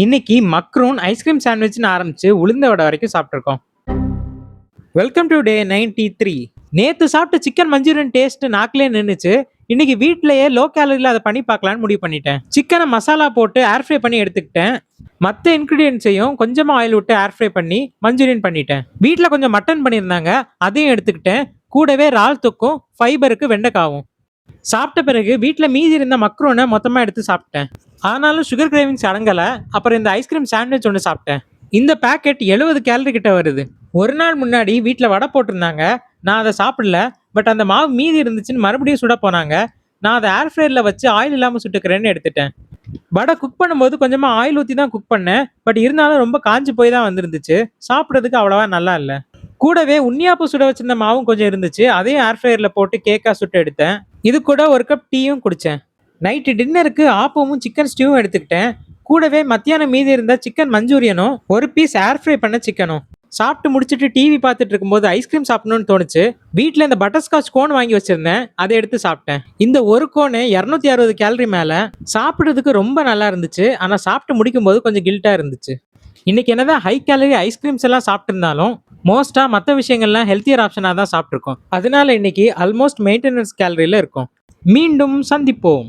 இன்னைக்கு macaroon ice cream சாண்ட்விச்னு ஆரம்பிச்சு உளுந்த வடை வரைக்கும் சாப்பிட்ருக்கோம். Welcome to day 93. நேத்து சாப்பிட்ட சிக்கன் மஞ்சூரியன் டேஸ்ட் நாக்கிலே நின்னுச்சு. இன்னைக்கு வீட்லயே லோ கேலரியில அதை பண்ணி பார்க்கலான்னு முடிவு பண்ணிட்டேன். சிக்கனை மசாலா போட்டு ஏர் ஃப்ரை பண்ணி எடுத்துக்கிட்டேன். மற்ற இன்கிரீடியன்ஸையும் கொஞ்சமா ஆயில் விட்டு ஏர் ஃப்ரை பண்ணி மஞ்சூரியன் பண்ணிட்டேன். வீட்டில் கொஞ்சம் மட்டன் பண்ணியிருந்தாங்க, அதையும் எடுத்துக்கிட்டேன். கூடவே இறால் தொக்கும் ஃபைபருக்கு வெண்டைக்காவும். சாப்பிட்ட பிறகு வீட்டில் மீதி இருந்த மக்ரோனை மொத்தமாக எடுத்து சாப்பிட்டேன். ஆனாலும் சுகர் கிரேவிங்ஸ் அடங்கல. அப்புறம் இந்த ஐஸ்கிரீம் சாண்ட்விச் ஒன்று சாப்பிட்டேன். இந்த பேக்கெட் 70 கேலரி கிட்ட வருது. ஒரு நாள் முன்னாடி வீட்டில் வடை போட்டிருந்தாங்க. நான் அதை சாப்பிடல. பட் அந்த மாவு மீதி இருந்துச்சுன்னு மறுபடியும் சுட போனாங்க. நான் அதை ஏர் ஃப்ரையரில் வச்சு ஆயில் இல்லாமல் சுட்டுக்கிறேன்னு எடுத்துட்டேன். வடை குக் பண்ணும்போது கொஞ்சமாக ஆயில் ஊற்றி தான் குக் பண்ணேன். பட் இருந்தாலும் ரொம்ப காஞ்சி போய் தான் வந்துருந்துச்சு. சாப்பிட்றதுக்கு அவ்வளோவா நல்லா இல்லை. கூடவே உன்னியாப்பு சுட வச்சிருந்த மாவும் கொஞ்சம் இருந்துச்சு. அதையும் ஏர் ஃப்ரையரில் போட்டு கேக்காக சுட்டு எடுத்தேன். இது கூட ஒரு கப் டீயும் குடித்தேன். நைட்டு டின்னருக்கு ஆப்பமும் சிக்கன் ஸ்டியூவும் எடுத்துக்கிட்டேன். கூடவே மத்தியானம் மீதி இருந்த சிக்கன் மஞ்சூரியனும் ஒரு பீஸ் ஏர் ஃப்ரை பண்ண சிக்கனும். சாப்பிட்டு முடிச்சுட்டு டிவி பார்த்துட்டு இருக்கும்போது ஐஸ்கிரீம் சாப்பிடணும்னு தோணுச்சு. வீட்டில் இந்த பட்டர்ஸ்காட்ச் கோன் வாங்கி வச்சிருந்தேன், அதை எடுத்து சாப்பிட்டேன். இந்த ஒரு கோனு 260 கேலரி மேலே. சாப்பிட்றதுக்கு ரொம்ப நல்லா இருந்துச்சு. ஆனால் சாப்பிட்டு முடிக்கும் போது கொஞ்சம் கில்ட்டாக இருந்துச்சு. இன்னைக்கு என்னதான் ஹை கேலரி ஐஸ்கிரீம்ஸ் எல்லாம் சாப்பிட்டுருந்தாலும் மோஸ்டா மற்ற விஷயங்கள்லாம் ஹெல்த்தியர் ஆப்ஷனாக தான் சாப்பிட்ருக்கோம். அதனால இன்னைக்கு ஆல்மோஸ்ட் மெயின்டெனன்ஸ் கேலரியில் இருக்கும். மீண்டும் சந்திப்போம்.